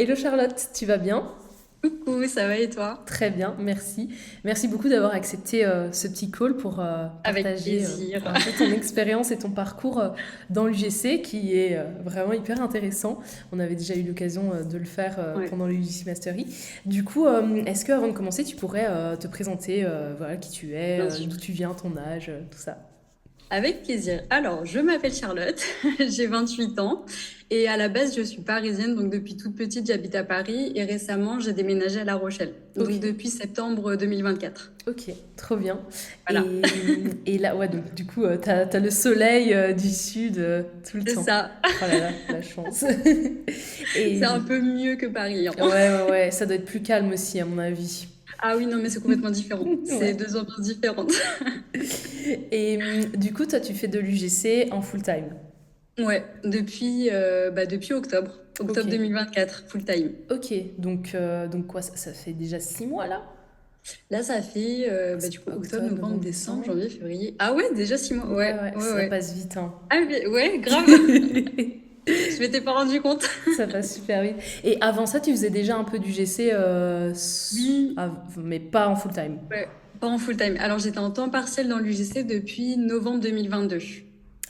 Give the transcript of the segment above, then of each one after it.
Hello Charlotte, tu vas bien? Coucou, ça va et toi? Très bien, merci. Merci beaucoup d'avoir accepté ce petit call pour Avec partager plaisir. un peu ton expérience et ton parcours dans l'UGC qui est vraiment hyper intéressant. On avait déjà eu l'occasion de le faire Ouais, pendant le UGC Mastery. Du coup, est-ce que avant de commencer, tu pourrais te présenter voilà, qui tu es, bien sûr. d'où tu viens, ton âge, tout ça? Avec plaisir. Alors, je m'appelle Charlotte, j'ai 28 ans et à la base, je suis parisienne. Donc, depuis toute petite, j'habite à Paris et récemment, j'ai déménagé à La Rochelle. Ok. Donc, depuis septembre 2024. Ok, trop bien. Voilà, Et là, ouais, donc du coup, t'as le soleil du sud tout le c'est temps. ça. Oh là là, la chance. C'est Et un peu mieux que Paris, hein. ouais, ça doit être plus calme aussi, à mon avis. Ah oui, non, mais c'est complètement différent. C'est Ouais. deux ambiances différentes. Et du coup, toi, tu fais de l'UGC en full time. Ouais, depuis octobre. Ok. Octobre 2024, full time. Ok, donc quoi, ça fait déjà 6 mois là? Là, ça fait du coup octobre, Octobre, novembre, novembre, décembre, décembre. janvier, février. Ah ouais, déjà 6 mois. Ouais, Ouais, ouais, ouais, ça ouais. passe vite, hein. Ah mais ouais, grave. Je m'étais pas rendu compte. Ça passe super vite. Et avant ça, tu faisais déjà un peu du GC, Oui, mais pas en full time. ouais, pas en full time. Alors j'étais en temps partiel dans l'UGC depuis novembre 2022.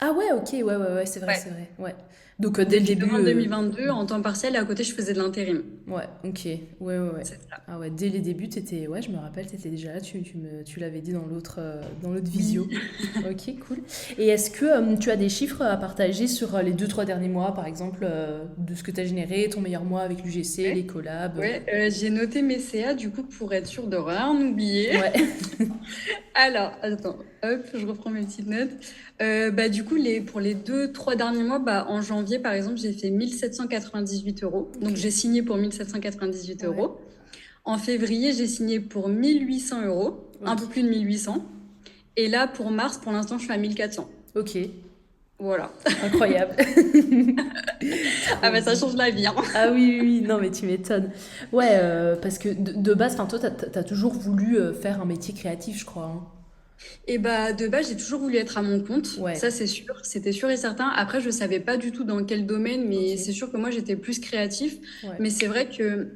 Ah ouais, ok, ouais, c'est vrai, Ouais. c'est vrai. Ouais. Donc dès le Depuis début, novembre 2022 en temps partiel et à côté je faisais de l'intérim. ouais, ok, ouais. C'est ça. Ah ouais, dès les débuts, ouais, je me rappelle, t'étais déjà là, tu l'avais dit dans l'autre visio. Oui. Ok, cool. Et est-ce que tu as des chiffres à partager sur les 2, 3 derniers mois, par exemple, de ce que tu as généré, ton meilleur mois avec l'UGC, les Ouais. collabs? Ouais, j'ai noté mes CA du coup pour être sûre de rien oublier. Ouais, Alors, attends, hop, je reprends mes petites notes. Du coup, pour les 2, 3 derniers mois, en janvier, par exemple, j'ai fait 1 798 euros. ok, Donc, j'ai signé pour 1798 ouais, euros. En février, j'ai signé pour 1800 euros, un ok, peu plus de 1800. Et là, pour mars, pour l'instant, je suis à 1400. ok, Voilà. incroyable. Ah Trop bah, ça bien. change la vie, hein. Ah oui, non, mais tu m'étonnes. Ouais, parce que de base, enfin, toi, t'as toujours voulu faire un métier créatif, je crois, hein. Et bah, de base, j'ai toujours voulu être à mon compte. Ouais, Ça, c'est sûr. C'était sûr et certain. Après, je savais pas du tout dans quel domaine, ok, mais c'est sûr que moi, j'étais plus créatif. ouais, Mais c'est vrai que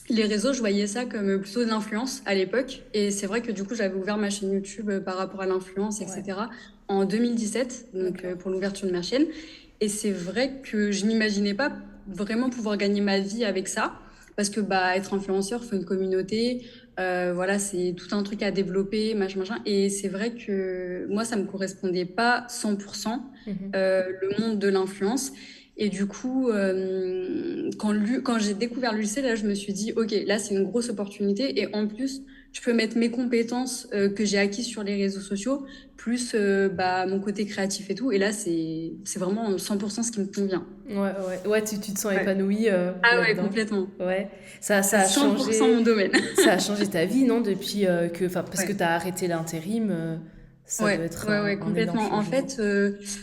les réseaux, je voyais ça comme plutôt de l'influence à l'époque. Et c'est vrai que du coup, j'avais ouvert ma chaîne YouTube par rapport à l'influence, ouais, etc. en 2017, donc d'accord. pour l'ouverture de ma chaîne. Et c'est vrai que je n'imaginais pas vraiment pouvoir gagner ma vie avec ça. Parce que être influenceur, faut une communauté, voilà, c'est tout un truc à développer, machin. Et c'est vrai que moi, ça me correspondait pas 100% Mhm. le monde de l'influence. Et du coup, quand j'ai découvert l'ULC, là, je me suis dit, OK, là, c'est une grosse opportunité. Et en plus, je peux mettre mes compétences que j'ai acquises sur les réseaux sociaux, plus mon côté créatif et tout. Et là, c'est vraiment 100% ce qui me convient. Ouais, tu te sens Ouais. épanoui Ah ouais, là-dedans. complètement. Ouais, ça C'est a 100% changé, mon domaine. ça a changé ta vie, non, depuis enfin, parce que Ouais. t'as arrêté l'intérim, ça doit Ouais, être ouais, un énorme complètement. En changement. fait,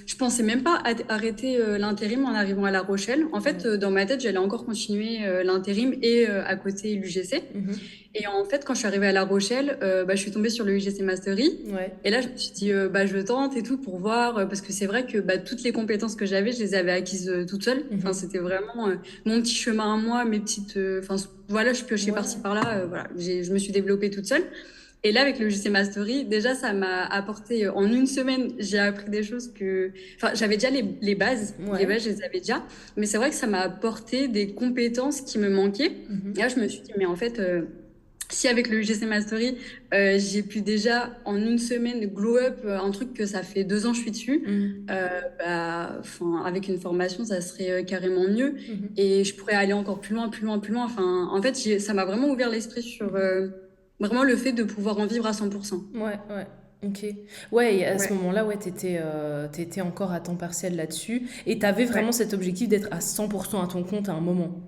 je pensais même pas arrêter l'intérim en arrivant à La Rochelle. En fait, Ouais. dans ma tête, j'allais encore continuer l'intérim et à côté l'UGC. Mhm. Et en fait, quand je suis arrivée à La Rochelle, je suis tombée sur le UGC Mastery. Ouais. Et là, je me suis dit, je tente et tout pour voir, parce que c'est vrai que toutes les compétences que j'avais, je les avais acquises toute seule. Enfin, Mhm. c'était vraiment mon petit chemin à moi, mes petites. Enfin, voilà, je piochais par-ci Ouais. par-là. Voilà, je me suis développée toute seule. Et là, avec le JC Mastery, déjà, ça m'a apporté, en une semaine, j'ai appris des choses que, enfin, j'avais déjà les bases, les Ouais. bases, je les avais déjà, mais c'est vrai que ça m'a apporté des compétences qui me manquaient. Et là, Mhm. je me suis dit, mais en fait, si avec le UGC Mastery, j'ai pu déjà, en une semaine, glow up un truc que ça fait 2 ans que je suis dessus, Mhm. avec une formation, ça serait carrément mieux. Mhm. Et je pourrais aller encore plus loin, plus loin, plus loin. Enfin, en fait, ça m'a vraiment ouvert l'esprit sur Mhm. vraiment le fait de pouvoir en vivre à 100%. Ouais, ok. Ouais, et à ce Ouais, moment-là, ouais, t'étais encore à temps partiel là-dessus. Et t'avais vraiment ouais. cet objectif d'être à 100% à ton compte à un moment.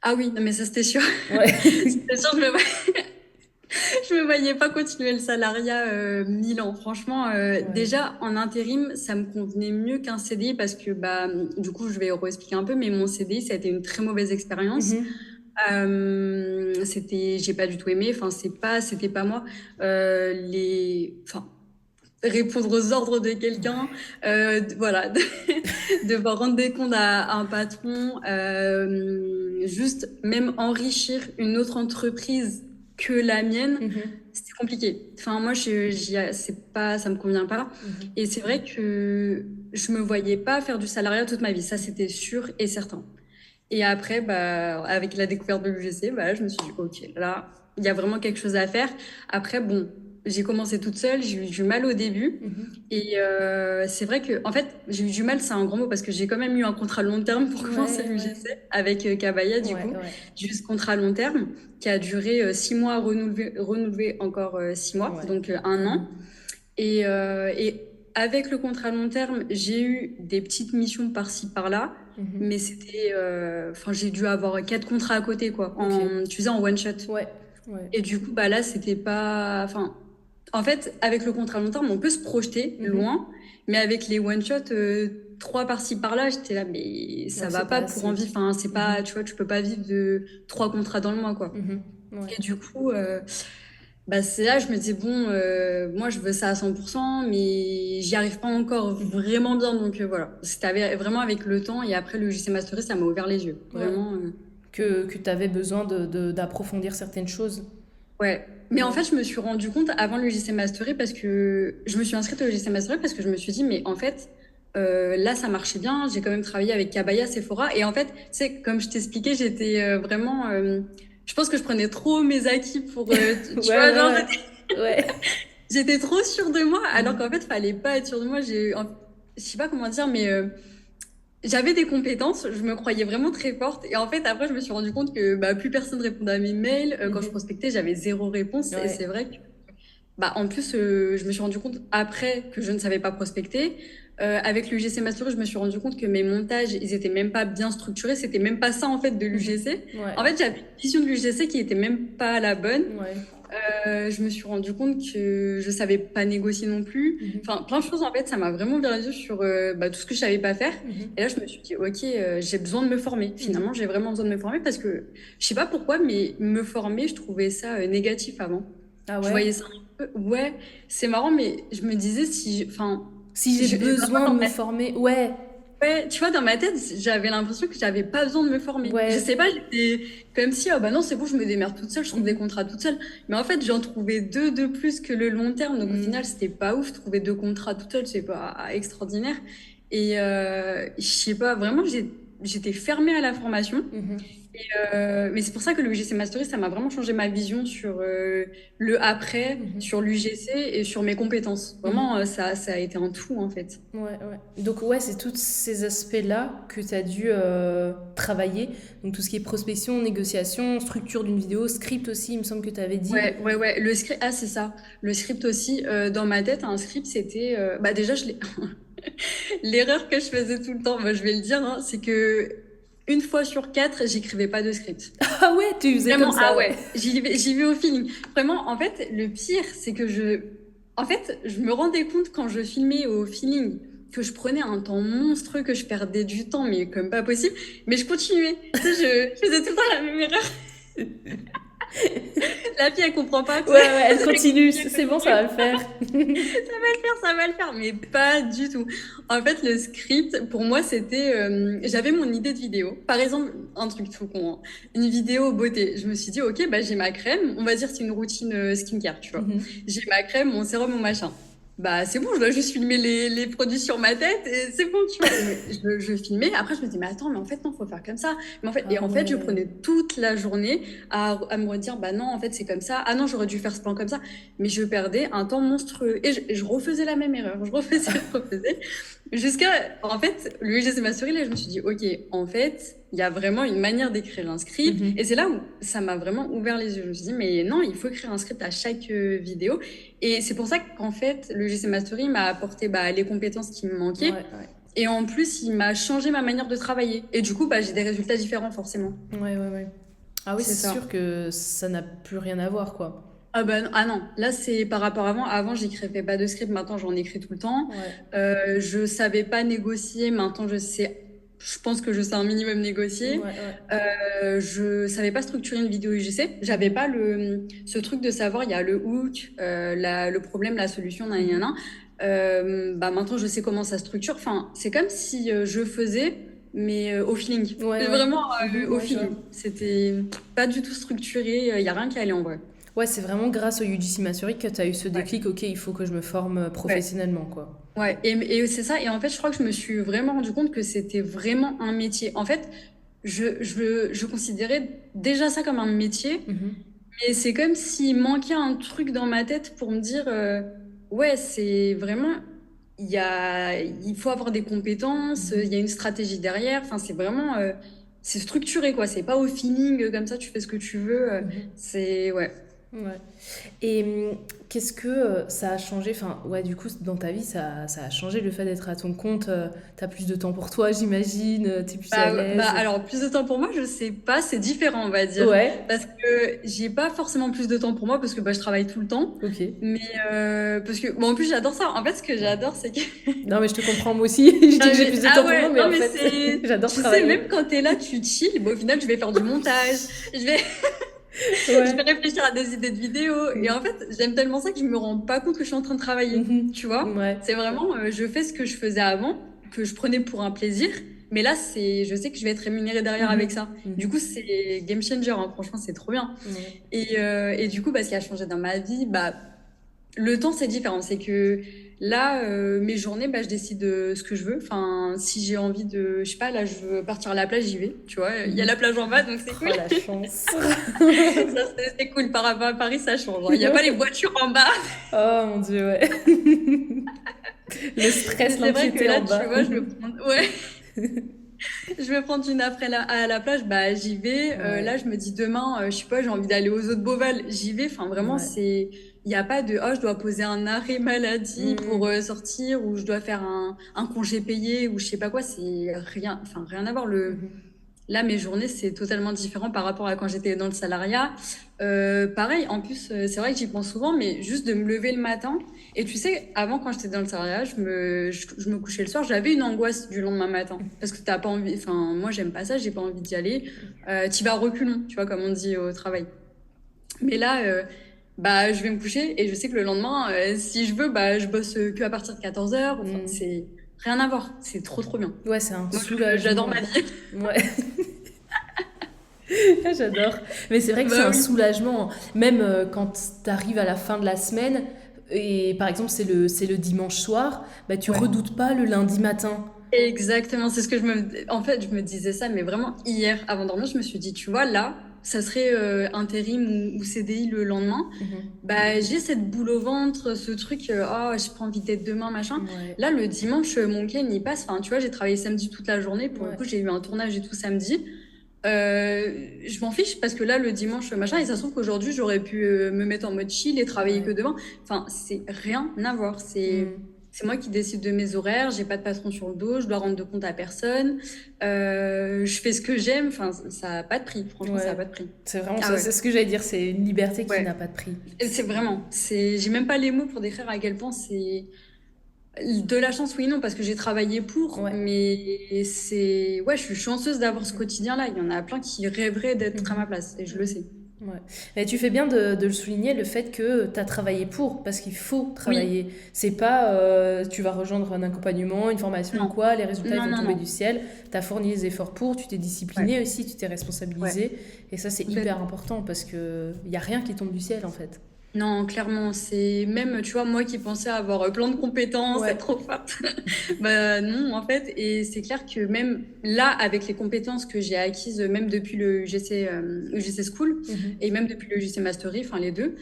Ah oui, non, mais ça, c'était sûr. Ouais. C'était sûr, je me voyais pas continuer le salariat 1000 ans. Franchement, Ouais. déjà, en intérim, ça me convenait mieux qu'un CDI parce que, du coup, je vais expliquer un peu, mais mon CDI, ça a été une très mauvaise expérience. Mhm. J'ai pas du tout aimé. Enfin, c'était pas moi. Enfin, répondre aux ordres de quelqu'un, voilà, devoir rendre des comptes à un patron. juste même enrichir une autre entreprise que la mienne, Mhm. c'était compliqué. Enfin, moi, c'est pas, ça me convient pas. Mhm. Et c'est vrai que je me voyais pas faire du salariat toute ma vie. Ça, c'était sûr et certain. Et après, bah, avec la découverte de l'UGC, bah, je me suis dit, OK, là, il y a vraiment quelque chose à faire. Après, bon, j'ai commencé toute seule, j'ai eu du mal au début. Mhm. Et c'est vrai que, en fait, j'ai eu du mal, c'est un grand mot, parce que j'ai quand même eu un contrat long terme pour commencer Ouais, ouais. l'UGC avec Kabaya, du Ouais, coup. ouais. J'ai eu ce contrat long terme qui a duré 6 mois, renouvelé encore 6 mois, Ouais. donc 1 an. Mhm. Et avec le contrat long terme, j'ai eu des petites missions par-ci, par-là, Mhm. mais c'était, enfin, j'ai dû avoir 4 contrats à côté, quoi, Ok. tu sais, en one shot. Ouais. Ouais. Et du coup, bah là, c'était pas, enfin, en fait, avec le contrat long terme, on peut se projeter Mhm. loin, mais avec les one shot, 3 par-ci, par-là, j'étais là, mais ça Ouais, va c'est pas pas pour en assez. vivre. Enfin, c'est Mhm. pas, tu vois, tu peux pas vivre de 3 contrats dans le mois, quoi. Mhm. Ouais. Et du coup, bah, c'est là, je me dis, bon, moi, je veux ça à 100%, mais j'y arrive pas encore Mhm. vraiment bien. Donc voilà, c'était vraiment avec le temps. Et après, le JC Mastery, ça m'a ouvert les yeux. Ouais. Vraiment. Que tu avais besoin d'approfondir certaines choses. Ouais. Mais en Ouais. fait, je me suis rendu compte avant le JC Mastery parce que je me suis inscrite au JC Mastery parce que je me suis dit, mais en fait, là, ça marchait bien. J'ai quand même travaillé avec Kabaya, Sephora. Et en fait, tu sais, comme je t'expliquais, j'étais vraiment. Je pense que je prenais trop mes acquis pour. Tu Ouais, vois, ouais, genre, ouais. Ouais. j'étais trop sûre de moi, alors qu'en Mhm. fait, fallait pas être sûre de moi. Je sais pas comment dire, mais j'avais des compétences, je me croyais vraiment très forte. Et en fait, après, je me suis rendu compte que bah, plus personne répondait à mes mails. Quand je Mhm. prospectais, j'avais zéro réponse. Et Ouais. c'est vrai que, bah, en plus, je me suis rendu compte après que je ne savais pas prospecter. Avec l'UGC Mastery, je me suis rendu compte que mes montages, ils étaient même pas bien structurés. C'était même pas ça, en fait, de Mhm. l'UGC. Ouais. En fait, j'avais une vision de l'UGC qui était même pas la bonne. Ouais. Je me suis rendu compte que je savais pas négocier non plus. Mhm. Enfin, plein de choses en fait, ça m'a vraiment ouvert les yeux sur bah, tout ce que je savais pas faire. Et Mhm. là, je me suis dit, ok, j'ai besoin de me former. Finalement, Mhm. j'ai vraiment besoin de me former parce que je sais pas pourquoi, mais me former, je trouvais ça négatif avant. Ah Je ouais? voyais ça un peu, ouais, c'est marrant, mais je me disais si, enfin, Si j'ai besoin de me former. Ouais. ouais, tu vois, dans ma tête, j'avais l'impression que j'avais pas besoin de me former. Je Ouais. sais pas, j'étais comme si, oh bah non, c'est bon, je me démerde toute seule, je trouve des Mhm. contrats toute seule. Mais en fait, j'en trouvais deux de plus que le long terme. Donc au final, Mhm. c'était pas ouf. Trouver 2 contrats toute seule, c'est pas extraordinaire. Et je sais pas, vraiment, j'étais fermée à la formation. Mhm. Mais c'est pour ça que le UGC Mastery, ça m'a vraiment changé ma vision sur le après, Mhm. sur l'UGC et sur mes compétences. Vraiment, Mhm. ça a été un tout, en fait. Ouais, ouais. Donc ouais, c'est tous ces aspects-là que tu as dû travailler. Donc tout ce qui est prospection, négociation, structure d'une vidéo, script aussi, il me semble que tu avais dit. Ouais, ouais, ouais. Le script, ah, c'est ça. Le script aussi, dans ma tête, un script, c'était. Bah, déjà, l'erreur que je faisais tout le temps, moi, je vais le dire, hein, c'est que 1 fois sur 4, j'écrivais pas de script. Ah ouais, tu faisais comme Vraiment, ça, ah ouais. ouais, j'y vais au feeling. Vraiment, en fait, le pire, c'est que en fait, je me rendais compte quand je filmais au feeling que je prenais un temps monstrueux, que je perdais du temps, mais comme pas possible. Mais je continuais. Tu sais, je faisais tout le temps la même erreur. La fille, elle comprend pas, tu Ouais, sais. ouais, elle Elle continue, continue, elle c'est bon, ça va continue. le faire. Ça va le faire, mais pas du tout. En fait, le script, pour moi, c'était, j'avais mon idée de vidéo. Par exemple, un truc tout con, hein. Une vidéo beauté. Je me suis dit, ok, bah j'ai ma crème. On va dire c'est une routine skincare, tu vois. Mhm. J'ai ma crème, mon sérum, mon machin. Bah c'est bon, je dois juste filmer les produits sur ma tête et c'est bon, tu vois. Je filmais. Après, je me dis, mais attends, mais en fait non, faut faire comme ça. Et Ah en fait, je ouais. prenais toute la journée à me redire, bah non, en fait c'est comme ça. Ah non, j'aurais dû faire ce plan comme ça, mais je perdais un temps monstrueux. Et je refaisais la même erreur. Je refaisais. Jusqu'à, en fait, le UGC Mastery, là, je me suis dit, OK, en fait, il y a vraiment une manière d'écrire un script. Et Mhm. c'est là où ça m'a vraiment ouvert les yeux. Je me suis dit, mais non, il faut écrire un script à chaque vidéo. Et c'est pour ça qu'en fait, le UGC Mastery m'a apporté bah, les compétences qui me Ouais, manquaient. ouais. Et en plus, il m'a changé ma manière de travailler. Et du coup, bah, j'ai des résultats différents, forcément. Ouais, ouais, ouais. Ah oui, C'est c'est ça. sûr que ça n'a plus rien à voir, quoi. Ah, bah, ah non, là c'est par rapport à avant. Avant, j'écrivais pas de script, maintenant j'en écris tout le temps. Ouais. Je savais pas négocier, maintenant je sais. Je pense que je sais un minimum Ouais, négocier. ouais. Je savais pas structurer une vidéo UGC. J'avais Mhm. pas ce truc de savoir, il y a le hook, le problème, la solution, nan, nan, Mhm. nan. Bah maintenant, je sais comment ça structure. Enfin, c'est comme si je faisais. mais au feeling. Ouais, ouais. Vraiment Mhm, au ouais, je vois. feeling. C'était pas du tout structuré, il y a rien qui allait en vrai. Ouais, c'est vraiment grâce au UGC Mastery que tu as eu ce Ouais. déclic, ok, il faut que je me forme Ouais. professionnellement, quoi. Ouais, et c'est ça. Et en fait, je crois que je me suis vraiment rendu compte que c'était vraiment un métier. En fait, je considérais déjà ça comme un métier, Mhm. mais c'est comme s'il manquait un truc dans ma tête pour me dire, ouais, c'est vraiment, il faut avoir des compétences, il y a Mhm. une stratégie derrière. Enfin, c'est vraiment, c'est structuré, quoi. C'est pas au feeling, comme ça, tu fais ce que tu veux. Mhm. C'est, ouais. Ouais. Et qu'est-ce que ça a changé? Enfin, ouais, du coup, dans ta vie, ça a changé le fait d'être à ton compte. T'as plus de temps pour toi, j'imagine. T'es plus à Bah, l'aise. alors, plus de temps pour moi, je sais pas, c'est différent, on va dire. Ouais. Parce que j'ai pas forcément plus de temps pour moi parce que bah, je travaille tout le temps. Ok. Mais parce que, bon, en plus, j'adore ça. En fait, ce que j'adore, c'est que. Non, mais je te comprends moi aussi. Je dis Non, que j'ai mais- plus de ah temps pour moi, ouais, mais non, en mais fait, c'est. j'adore Tu sais, travailler. même quand t'es là, tu chill. Bon, au final, je vais faire du montage. Je vais, je vais Ouais. réfléchir à des idées de vidéos. Et en Mm. fait, j'aime tellement ça que je me rends pas compte que je suis en train de travailler. Mhm. Tu vois? Ouais. C'est vraiment, je fais ce que je faisais avant, que je prenais pour un plaisir. Mais là, je sais que je vais être rémunérée derrière avec Mhm. ça. Du coup, Mhm. c'est game changer, hein. Franchement, c'est trop bien. Ouais. Et du coup, bah, ce qui a changé dans ma vie, bah, le temps, c'est différent. C'est que là, mes journées, bah, je décide de ce que je veux. Enfin, si j'ai envie de, je sais pas, là, je veux partir à la plage, j'y vais. Tu vois, il y a la Mhm. plage en bas, donc c'est cool. Oh, la chance. Ça, c'est cool. Par rapport à Paris, ça change, hein. Il n'y a pas les voitures en bas. Oh mon Dieu, ouais. Le Mais stress, c'est vrai que l'anxiété en là, tu bas. vois, ouais, je vais prendre une après à la plage, bah, j'y vais. Là, Ouais. je me dis demain, je sais pas, j'ai envie d'aller aux eaux de Beauval, j'y vais. Enfin, vraiment, Ouais. il n'y a pas de, oh, je dois poser un arrêt maladie pour Mm. sortir ou je dois faire un congé payé ou je sais pas quoi. C'est rien, enfin, rien à voir. Mhm. Là, mes journées, c'est totalement différent par rapport à quand j'étais dans le salariat. Pareil, en plus, c'est vrai que j'y pense souvent, mais juste de me lever le matin. Et tu sais, avant, quand j'étais dans le salariat, je me couchais le soir, j'avais une angoisse du lendemain matin. Parce que t'as pas envie, enfin, moi, j'aime pas ça, j'ai pas envie d'y aller. T'y vas à reculons, tu vois, comme on dit au travail. Mais là, bah, je vais me coucher et je sais que le lendemain, si je veux, bah, je bosse que à partir de 14 heures. Enfin, Mm. c'est rien à voir. C'est trop, trop bien. Ouais, c'est un Moi, j'adore ma soulagement. vie. Ouais, j'adore. Mais c'est vrai que c'est Bah un oui. soulagement. Même quand t'arrives à la fin de la semaine, et par exemple c'est le dimanche soir, bah tu Ouais. redoutes pas le lundi matin. Exactement, c'est ce que En fait, je me disais ça, mais vraiment hier, avant de dormir, je me suis dit, tu vois, là, ça serait intérim ou CDI le lendemain. Mhm. Bah, j'ai cette boule au ventre, ce truc, oh, j'ai pas envie d'être demain, machin. Ouais, Là, le dimanche, mon week-end, il passe. Enfin, tu vois, j'ai travaillé samedi toute la journée. Pour le ouais, coup, j'ai eu un tournage et tout samedi. Je m'en fiche parce que là, le dimanche, machin, et ça se trouve qu'aujourd'hui, j'aurais pu me mettre en mode chill et travailler que ouais. demain. Enfin, c'est rien à voir. Mm. C'est moi qui décide de mes horaires. J'ai pas de patron sur le dos. Je dois rendre de compte à personne. Je fais ce que j'aime. Enfin, ça a pas de prix. Franchement, ça a Ouais. pas de prix. C'est vraiment Ah ça, ouais. c'est ce que j'allais dire, c'est une liberté qui n'a Ouais. pas de prix. Et c'est vraiment. J'ai même pas les mots pour décrire à quel point c'est de la chance, oui, non, parce que j'ai travaillé pour, Ouais. mais ouais, je suis chanceuse d'avoir ce Mhm. quotidien-là. Il y en a plein qui rêveraient d'être à ma Mhm. place, et je le Mhm. sais. Ouais. Et tu fais bien de le souligner, le fait que tu as travaillé pour, parce qu'il faut Oui, travailler. C'est pas tu vas rejoindre un accompagnement, une formation ou non, quoi, les résultats ils non, vont non, tomber non. du ciel. Tu as fourni les efforts pour, tu t'es Ouais, discipliné aussi, tu t'es ouais, responsabilisé. Et ça, c'est hyper complètement. important parce qu'il n'y a rien qui tombe du ciel en fait. Non, clairement, c'est même, tu vois, moi qui pensais avoir plein de compétences, être Ouais. trop forte, bah non, en fait, et c'est clair que même là, avec les compétences que j'ai acquises, même depuis le UGC, UGC School, et Mhm. même depuis le UGC Mastery, enfin les deux,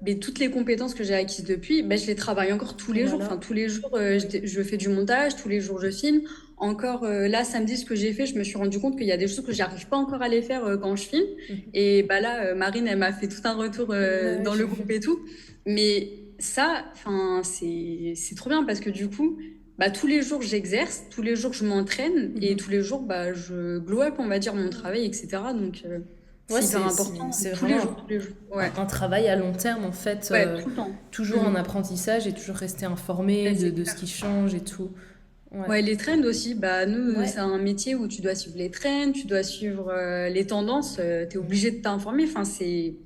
mais toutes les compétences que j'ai acquises depuis, bah, je les travaille encore tous les jours. Enfin, Voilà. tous les jours, Oui. je fais du montage, tous les jours, je filme. Encore là, samedi, ce que j'ai fait, je me suis rendu compte qu'il y a des choses que j'arrive pas encore à les faire quand je filme. Mhm. Et bah là, Marine, elle m'a fait tout un retour Ouais, dans j'ai le groupe et vu. tout. Mais ça, enfin, c'est trop bien parce que du coup, bah, tous les jours, j'exerce, tous les jours, je m'entraîne et tous Mhm. les jours, bah, je glow up, on va dire, mon travail, etc. Donc, Ouais, c'est hyper important. c'est Tous les vraiment jours, tous les jours. Ouais, un travail à long terme en fait, ouais, tout le temps. toujours en Mhm. apprentissage et toujours rester informé Ouais, c'est de ce qui clair. change et tout. Ouais. Ouais, les trends aussi, bah, nous, Ouais. c'est un métier où tu dois suivre les trends, tu dois suivre les tendances, tu es obligé Mhm. de t'informer. Enfin,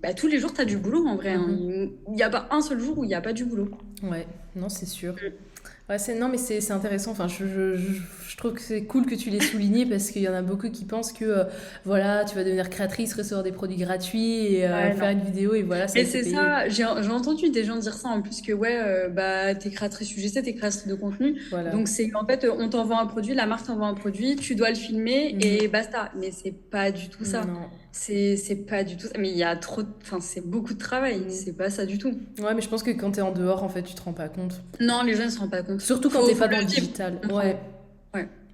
bah, tous les jours, tu as du boulot en vrai, hein. Mhm. Il n'y a pas un seul jour où il n'y a pas du boulot. Ouais, non, c'est sûr. Ouais, non, mais c'est intéressant. Enfin, je trouve que c'est cool que tu l'aies souligné parce qu'il y en a beaucoup qui pensent que voilà, tu vas devenir créatrice, recevoir des produits gratuits et Ouais, faire non. une vidéo et voilà, ça va Mais te c'est payer. ça, j'ai entendu des gens dire ça en plus que ouais, bah t'es créatrice UGC, t'es créatrice de contenu. Voilà. Donc c'est en fait, on t'envoie un produit, la marque t'envoie un produit, tu dois le filmer et Mhm. basta. Mais c'est pas du tout ça. Non. C'est pas du tout ça. Mais il y a trop, enfin c'est beaucoup de travail. Mhm. C'est pas ça du tout. Ouais, mais je pense que quand t'es en dehors, en fait, tu te rends pas compte. Non, les gens ne se rendent pas compte. Surtout quand t'es Faut pas dans le le vivre digital. pour Ouais. comprendre.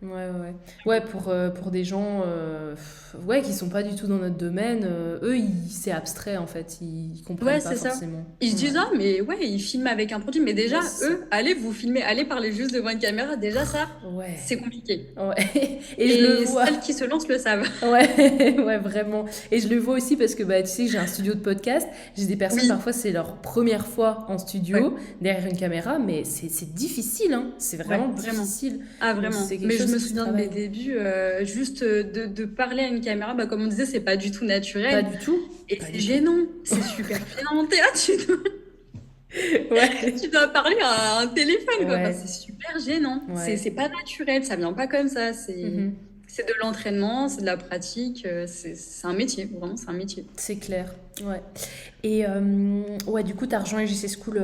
Ouais. Ouais. Ouais, pour des gens ouais, qui sont pas du tout dans notre domaine, eux, c'est abstrait en fait, ils comprennent Ouais, pas c'est ça. forcément. Ils se Ouais. disent, ah, mais ouais, ils filment avec un produit. Mais Ouais, déjà, c'est ça. eux, allez vous filmer, allez parler juste devant une caméra. Déjà, ça, Ouais. c'est compliqué. Ouais. Et je le Et vois. celles qui se lancent le savent. Ouais, ouais, vraiment. Et je le vois aussi parce que bah, tu sais, j'ai un studio de podcast. J'ai des personnes, Oui, parfois, c'est leur première fois en ouais, studio, derrière une caméra, mais c'est difficile, hein. C'est ouais, vraiment vraiment. difficile. Ah, Donc, vraiment. c'est quelque Mais je chose me qui se souviens de mes travaille. débuts, juste de parler à une caméra, bah, comme on disait, c'est pas du tout Pas naturel. du tout. Et Pas c'est du tout. gênant. C'est super gênant. T'es là, Ouais. tu dois parler à un téléphone, quoi. Enfin, Ouais. c'est super gênant. Ouais. C'est pas naturel. Ça vient pas comme ça. Mhm. C'est de l'entraînement, c'est de la pratique. C'est un métier. Vraiment, c'est un métier. C'est clair. Ouais. Et ouais, du coup, tu as rejoint UGC School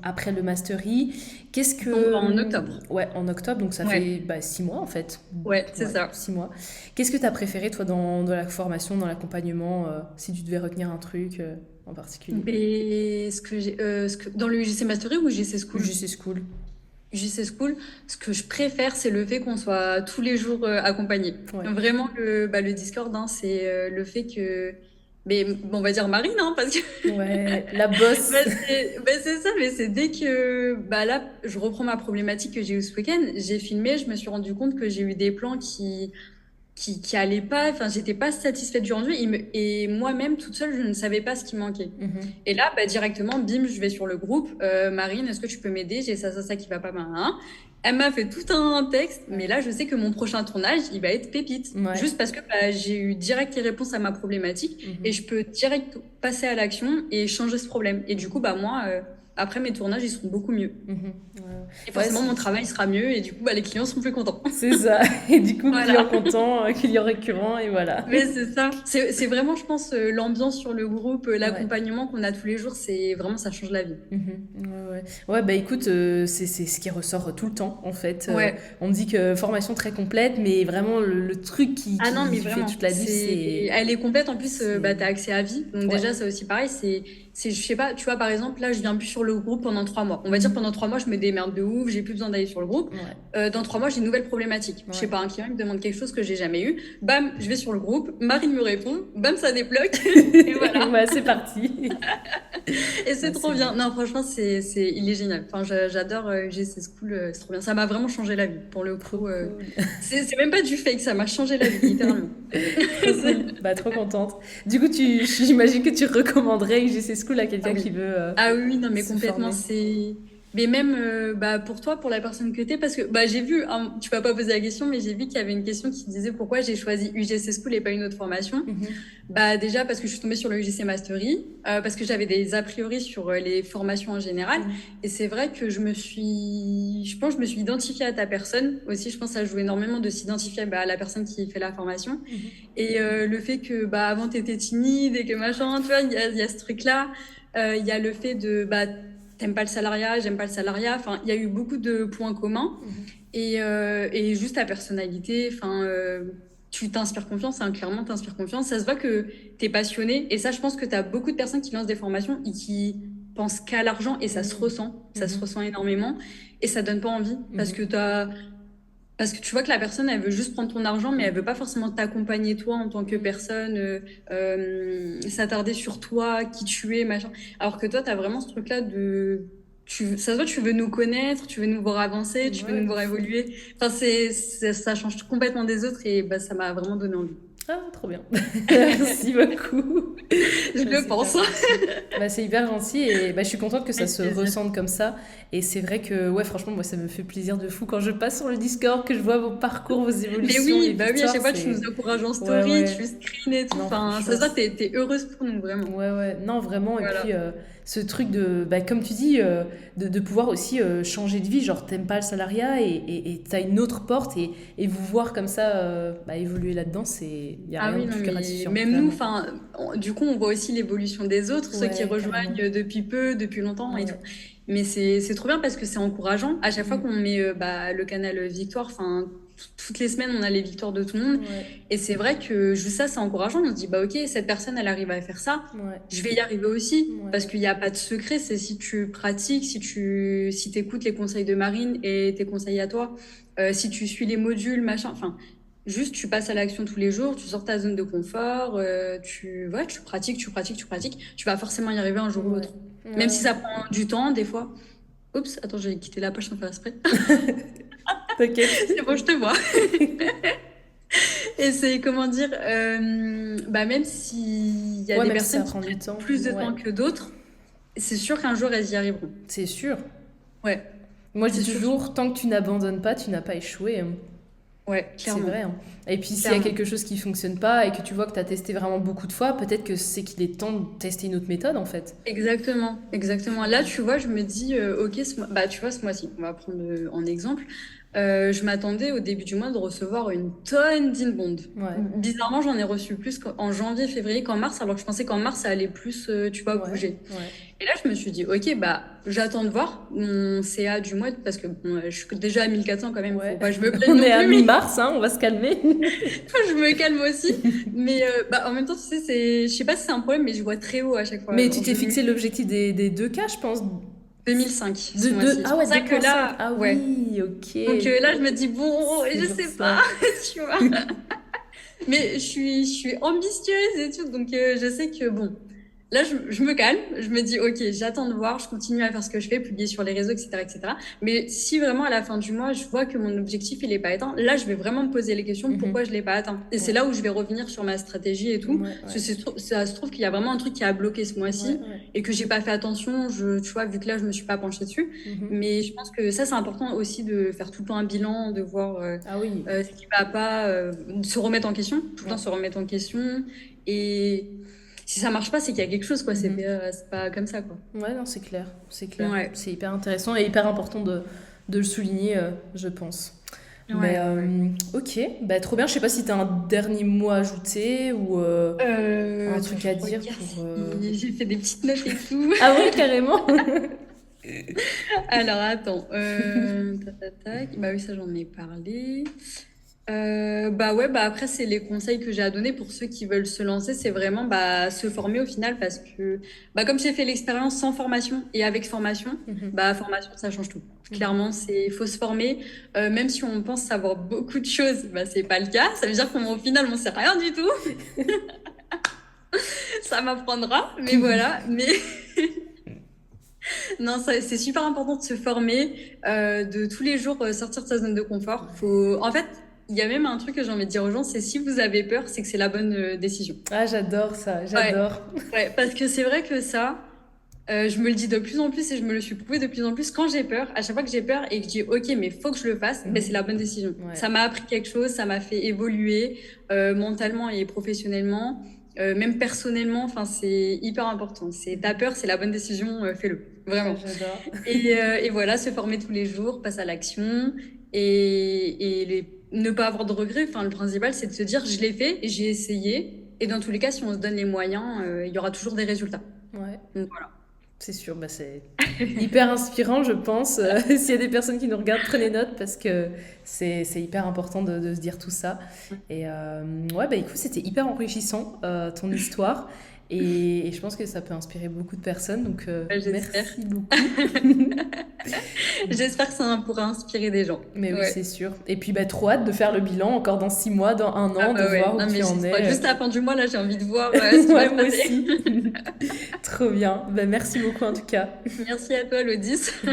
après le Mastery. Qu'est-ce que. En octobre. Ouais, en octobre, donc ça Ouais. fait bah, 6 mois en fait. Ouais, c'est Ouais, ça. 6 mois. Qu'est-ce que tu as préféré, toi, dans la formation, dans l'accompagnement, si tu devais retenir un truc en particulier? Mais dans le UGC Mastery ou UGC School? UGC School. UGC School, ce que je préfère, c'est le fait qu'on soit tous les jours accompagnés. Ouais. Vraiment, le Discord, hein, c'est le fait que. Mais bon, on va dire Marine, hein, parce que Ouais, la bosse. c'est ça, mais c'est dès que bah là, je reprends ma problématique que j'ai eu ce week-end, j'ai filmé, je me suis rendu compte que j'ai eu des plans qui allaient pas, enfin, j'étais pas satisfaite du rendu et moi-même, toute seule, je ne savais pas ce qui manquait. Mhm, Et là, bah, directement, bim, je vais sur le groupe. Marine, est-ce que tu peux m'aider? J'ai ça qui va pas mal. Elle m'a fait tout un texte, mais là, je sais que mon prochain tournage, il va être pépite. ouais. Juste parce que bah, j'ai eu direct les réponses à ma problématique et Mhm, je peux direct passer à l'action et changer ce problème. Et du coup, bah, moi, après, mes tournages, ils seront beaucoup mieux. mhm, Et ouais, forcément, mon travail sera mieux et du coup, bah, les clients seront plus contents. c'est ça. Et du coup, client Voilà. content, client récurrent, et voilà. Mais c'est ça. C'est vraiment, je pense, l'ambiance sur le groupe, Ouais. l'accompagnement qu'on a tous les jours, c'est vraiment, ça change la vie. Mhm. Ouais. Ouais, bah écoute, c'est ce qui ressort tout le temps, en fait. Ouais. On me dit que formation très complète, mais vraiment, le truc Ah non, mais qui fait vraiment, toute la diff, elle est complète. En plus, bah, c'est... t'as accès à vie. Donc Ouais. déjà, ça aussi pareil. Je sais pas, tu vois, par exemple, là, je viens plus sur le groupe pendant 3 mois. On va dire pendant 3 mois, je me démerde de ouf, j'ai plus besoin d'aller sur le groupe. Ouais. Dans 3 mois, j'ai une nouvelle problématique. Je sais Ouais. pas, un client il me demande quelque chose que j'ai jamais eu. Bam, je vais sur le groupe. Marine me répond. Bam, ça débloque. Et voilà. Ouais, c'est parti. Et c'est Ouais, trop c'est bien. bien. Non, franchement, il est génial. Enfin, j'adore UGC School, c'est trop bien. Ça m'a vraiment changé la vie, pour le Trop coup. cool. C'est même pas du fake, ça m'a changé la vie, littéralement. Trop cool. Bah, trop contente. Du coup, j'imagine que tu recommanderais UGC School à Ah quelqu'un qui oui. veut Ah oui, non, mais se complètement, former. c'est. Mais même bah, pour toi, pour la personne que t'es, parce que bah, j'ai vu, hein, tu vas pas poser la question, mais j'ai vu qu'il y avait une question qui disait pourquoi j'ai choisi UGC School et pas une autre formation. Mhm. Bah, déjà parce que je suis tombée sur le UGC Mastery, parce que j'avais des a priori sur les formations en général. Mhm. Et c'est vrai que je pense que je me suis identifiée à ta personne aussi. Je pense que ça joue énormément de s'identifier bah, à la personne qui fait la formation. Mhm. Et le fait que bah, avant, tu étais timide et que machin, tu vois, il y a ce truc-là. Il y a le fait de, bah, t'aimes pas le salariat, j'aime pas le salariat. Enfin, il y a eu beaucoup de points communs. Mhm. Et juste ta personnalité, enfin, tu t'inspires confiance, hein, clairement, t'inspires confiance. Ça se voit que t'es passionné. Et ça, je pense que t'as beaucoup de personnes qui lancent des formations et qui pensent qu'à l'argent et ça se Mhm. ressent. Ça se Mhm. ressent énormément. Et ça donne pas envie Mhm. parce que tu vois que la personne, elle veut juste prendre ton argent, mais elle veut pas forcément t'accompagner toi en tant que personne, s'attarder sur toi, qui tu es, machin. Alors que toi, tu as vraiment ce truc-là de... ça se voit, tu veux nous connaître, tu veux nous voir avancer, tu veux Ouais, nous de voir fou. évoluer. Enfin, ça change complètement des autres et bah, ça m'a vraiment donné envie. Ah, trop bien. Merci beaucoup. Je Bah, le c'est hyper pense. gentil. Bah, c'est hyper gentil et bah, je suis contente que ça Avec se plaisir. ressente comme ça. Et c'est vrai que, ouais, franchement, moi, ça me fait plaisir de fou quand je passe sur le Discord, que je vois vos parcours, vos Mais évolutions, les oui, bah oui, à victoires. chaque fois, tu nous C'est. encourages en Ouais, story, ouais. tu screens et tout. Non, Enfin, ça franchement, se voit, t'es heureuse pour nous, vraiment. ouais, ouais, non, vraiment. Et Voilà. puis, ce truc de, bah, comme tu dis, de pouvoir aussi changer de vie. Genre, t'aimes pas le salariat et t'as une autre porte et vous voir comme ça bah, évoluer là-dedans, y a Ah rien de oui, non, plus mais gratifiant, même nous, vraiment. enfin, du coup, on voit aussi l'évolution des autres, ceux qui Ouais, carrément. rejoignent depuis peu, depuis longtemps et tout. Ouais. Mais c'est trop bien parce que c'est encourageant. À chaque fois qu'on Mm. met bah, le canal Victoire, enfin, toutes les semaines, on a les victoires de tout le monde. Ouais, Et c'est vrai que juste ça, c'est encourageant. On se dit, bah ok, cette personne, elle arrive à faire ça. ouais, Je vais y arriver aussi. ouais, Parce qu'il n'y a pas de secret. C'est si tu pratiques, si t'écoutes les conseils de Marine et tes conseils à toi, si tu suis les modules, machin. Enfin, juste, tu passes à l'action tous les jours, tu sors ta zone de confort, ouais, tu pratiques, tu pratiques, tu pratiques. Tu vas forcément y arriver un jour ou ouais, l'autre. Même si ouais. ça prend du temps, des fois. Oups, attends, j'ai quitté la page sans faire exprès. T'inquiète. C'est bon, je te vois. Et c'est, comment dire, bah, même s'il y a Ouais, des même si ça personnes qui prend du mettent temps. plus de Ouais, temps que d'autres, c'est sûr qu'un jour, elles y arriveront. c'est sûr. Ouais, Moi, je c'est dis sûr. toujours, tant que tu n'abandonnes pas, tu n'as pas échoué, hein. Ouais, C'est clairement. vrai, hein. Et puis, s'il y a Clairement. quelque chose qui fonctionne pas et que tu vois que tu as testé vraiment beaucoup de fois, peut-être que c'est qu'il est temps de tester une autre méthode, en fait. Exactement, exactement. Là, Puis, tu vois, je me dis, ok, bah, tu vois, ce mois-ci, on va prendre en exemple. Je m'attendais au début du mois de recevoir une tonne d'inbound. ouais, Bizarrement, j'en ai reçu plus en janvier, février qu'en mars, alors que je pensais qu'en mars, ça allait plus, tu vois, ouais, bouger. ouais. Et là, je me suis dit, ok, bah, j'attends de voir mon CA du mois, parce que bon, je suis déjà à 1400 quand même, faut Ouais. pas que je me plaigne On non est à plus, mais mi-mars, hein, on va se calmer. je me calme aussi. Mais bah, en même temps, tu sais, je sais pas si c'est un problème, mais je vois très haut à chaque fois. Mais tu Genre, t'es fixé l'objectif des 2K, je pense. 2005 ce mois-ci. C'est Ah pour ouais, ça que 2,5. là, Ah ouais. oui, ok. Donc là, je me dis, bon, C'est je pour sais pas, ça. tu vois. Mais je suis ambitieuse et tout, donc je sais que bon, là je me calme, je me dis ok, j'attends de voir, je continue à faire ce que je fais, publier sur les réseaux, etc., etc. Mais si vraiment à la fin du mois, je vois que mon objectif il est pas atteint, là je vais vraiment me poser les questions pourquoi je Mhm. l'ai pas atteint. Et c'est Ouais, là où je vais revenir sur ma stratégie et tout. ouais, Parce que ouais, ça se trouve qu'il y a vraiment un truc qui a bloqué ce ouais, mois-ci ouais. et que j'ai pas fait attention, tu vois, vu que là je me suis pas penchée dessus. Mhm. Mais je pense que ça c'est important aussi de faire tout le temps un bilan, de voir Ah oui, ce qui va pas, se remettre en question, tout le temps ouais. se remettre en question. Et si ça marche pas, c'est qu'il y a quelque chose, quoi. Mhm. C'est pas comme ça, quoi. Ouais, non, c'est clair, c'est clair. Ouais, C'est hyper intéressant et hyper important de le souligner, je pense. ouais, Mais ouais, ouais. ok, bah, trop bien. Je sais pas si tu as un dernier mot à ajouter ou un Attends, truc je à dire regarde pour. si j'ai fait des petites notes et tout. Ah ouais, carrément. Alors, attends. Tac, tac, tac. Bah oui, ça, j'en ai parlé. Bah ouais, bah après, c'est les conseils que j'ai à donner pour ceux qui veulent se lancer. C'est vraiment bah, se former au final parce que, bah, comme j'ai fait l'expérience sans formation et avec formation, Mhm, bah, formation, ça change tout. mhm. Clairement, il faut se former. Même si on pense savoir beaucoup de choses, bah, c'est pas le cas. Ça veut dire qu'au final, on sait rien du tout. Ça m'apprendra, mais voilà. Mais non, c'est super important de se former, de tous les jours sortir de sa zone de confort. En fait, il y a même un truc que j'ai envie de dire aux gens, c'est si vous avez peur, c'est que c'est la bonne décision. Ah, j'adore ça, Ouais, j'adore. ouais, parce que c'est vrai que ça, je me le dis de plus en plus et je me le suis prouvé de plus en plus. Quand j'ai peur, à chaque fois que j'ai peur et que je dis ok, mais faut que je le fasse, ben c'est Mhm. la bonne décision. Ouais, Ça m'a appris quelque chose, ça m'a fait évoluer mentalement et professionnellement, même personnellement. Enfin, c'est hyper important. C'est ta mhm. peur, c'est la bonne décision, fais-le, Ah, vraiment. j'adore. Et voilà, se former tous les jours, passer à l'action ne pas avoir de regrets. Enfin, le principal, c'est de se dire, je l'ai fait, j'ai essayé. Et dans tous les cas, si on se donne les moyens, il y aura toujours des résultats. Ouais. Donc voilà. C'est sûr, bah c'est hyper inspirant, je pense. S'il y a des personnes qui nous regardent, prenez note parce que c'est hyper important de se dire tout ça. Et ouais, bah écoute, c'était hyper enrichissant ton histoire et je pense que ça peut inspirer beaucoup de personnes. Donc J'espère. merci beaucoup. J'espère que ça pourra inspirer des gens. Mais oui, Ouais. c'est sûr. Et puis bah trop hâte de faire le bilan encore dans 6 mois, dans un Ah an, de bah ouais. voir où Non, mais tu en es. juste à la fin du mois, là, j'ai envie de voir ce qui va Ouais, se moi passer. aussi. Trop bien. Bah merci beaucoup en tout cas. Merci à toi, Lodis.